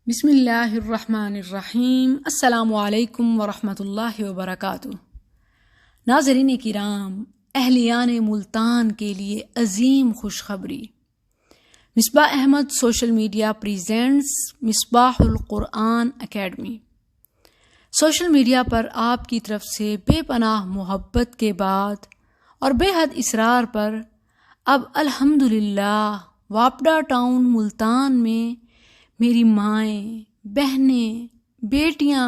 بسم اللہ الرحمن الرحیم۔ السلام علیکم ورحمۃ اللہ وبرکاتہ۔ ناظرین کرام، اہلیان ملتان کے لیے عظیم خوشخبری۔ Misbah Ahmed social media presents Misbah al-Quran academy. Social media پر آپ کی طرف سے بے پناہ محبت کے بعد اور بے حد اصرار پر اب الحمدللہ واپڈا ٹاؤن ملتان میں میری مائیں، بہنیں، بیٹیاں،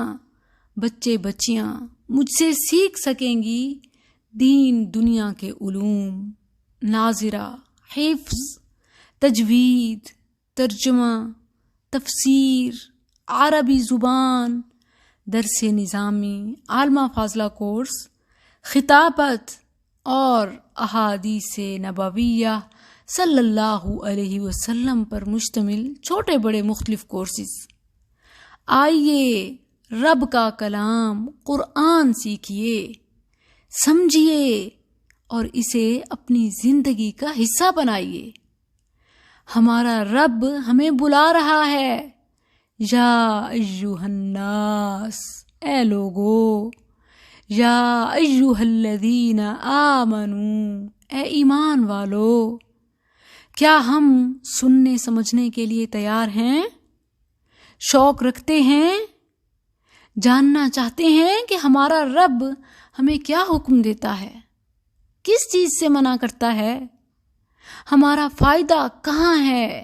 بچے بچیاں مجھ سے سیکھ سکیں گی دین دنیا کے علوم، ناظرہ، حفظ، تجوید، ترجمہ، تفسیر، عربی زبان، درس نظامی، عالمہ فاضلہ کورس، خطابت اور احادیث نبویہ صلی اللہ علیہ وسلم پر مشتمل چھوٹے بڑے مختلف کورسز۔ آئیے رب کا کلام قرآن سیکھیے، سمجھیے اور اسے اپنی زندگی کا حصہ بنائیے۔ ہمارا رب ہمیں بلا رہا ہے، یا ایھا الناس، اے لوگو، یا ایھا الذین آمنو، اے ایمان والو۔ کیا ہم سننے سمجھنے کے لیے تیار ہیں؟ شوق رکھتے ہیں؟ جاننا چاہتے ہیں کہ ہمارا رب ہمیں کیا حکم دیتا ہے، کس چیز سے منع کرتا ہے، ہمارا فائدہ کہاں ہے،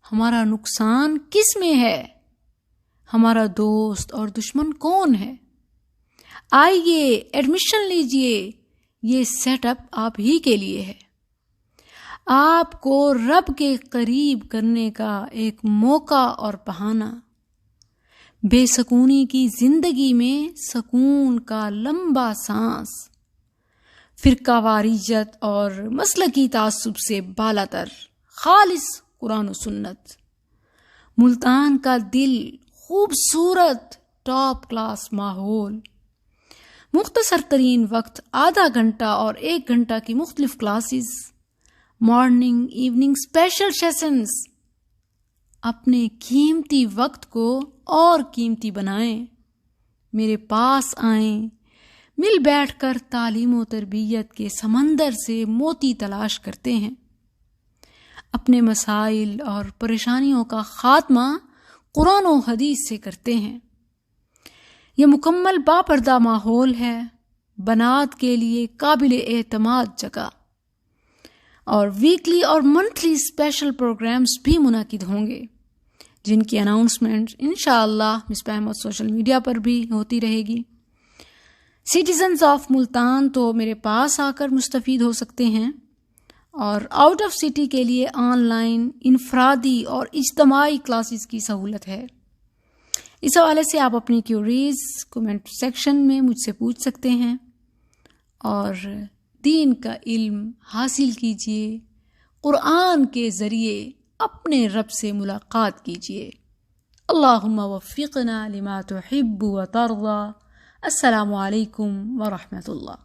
ہمارا نقصان کس میں ہے، ہمارا دوست اور دشمن کون ہے؟ آئیے ایڈمیشن لیجئے، یہ سیٹ اپ آپ ہی کے لیے ہے۔ آپ کو رب کے قریب کرنے کا ایک موقع اور بہانہ، بے سکونی کی زندگی میں سکون کا لمبا سانس، فرقہ واریت اور مسلکی تعصب سے بالاتر خالص قرآن و سنت، ملتان کا دل، خوبصورت ٹاپ کلاس ماحول، مختصر ترین وقت، آدھا گھنٹہ اور 1 گھنٹہ کی مختلف classes, morning evening special sessions. اپنے قیمتی وقت کو اور قیمتی بنائیں، میرے پاس آئیں، مل بیٹھ کر تعلیم و تربیت کے سمندر سے موتی تلاش کرتے ہیں، اپنے مسائل اور پریشانیوں کا خاتمہ قرآن و حدیث سے کرتے ہیں۔ یہ مکمل باپردہ ماحول ہے، بنات کے لیے قابل اعتماد جگہ، اور ویکلی اور منتھلی اسپیشل پروگرامز بھی منعقد ہوں گے، جن کی اناؤنسمنٹ انشاءاللہ مصباح احمد سوشل میڈیا پر بھی ہوتی رہے گی۔ سٹیزنز آف ملتان تو میرے پاس آ کر مستفید ہو سکتے ہیں، اور آؤٹ آف سٹی کے لیے آن لائن، انفرادی اور اجتماعی کلاسز کی سہولت ہے۔ اس حوالے سے آپ اپنی کیوریز کومنٹ سیکشن میں مجھ سے پوچھ سکتے ہیں، اور دین کا علم حاصل کیجئے، قرآن کے ذریعے اپنے رب سے ملاقات کیجئے۔ اللہم وفقنا لما تحب و ترضى۔ السلام علیکم ورحمۃ اللہ۔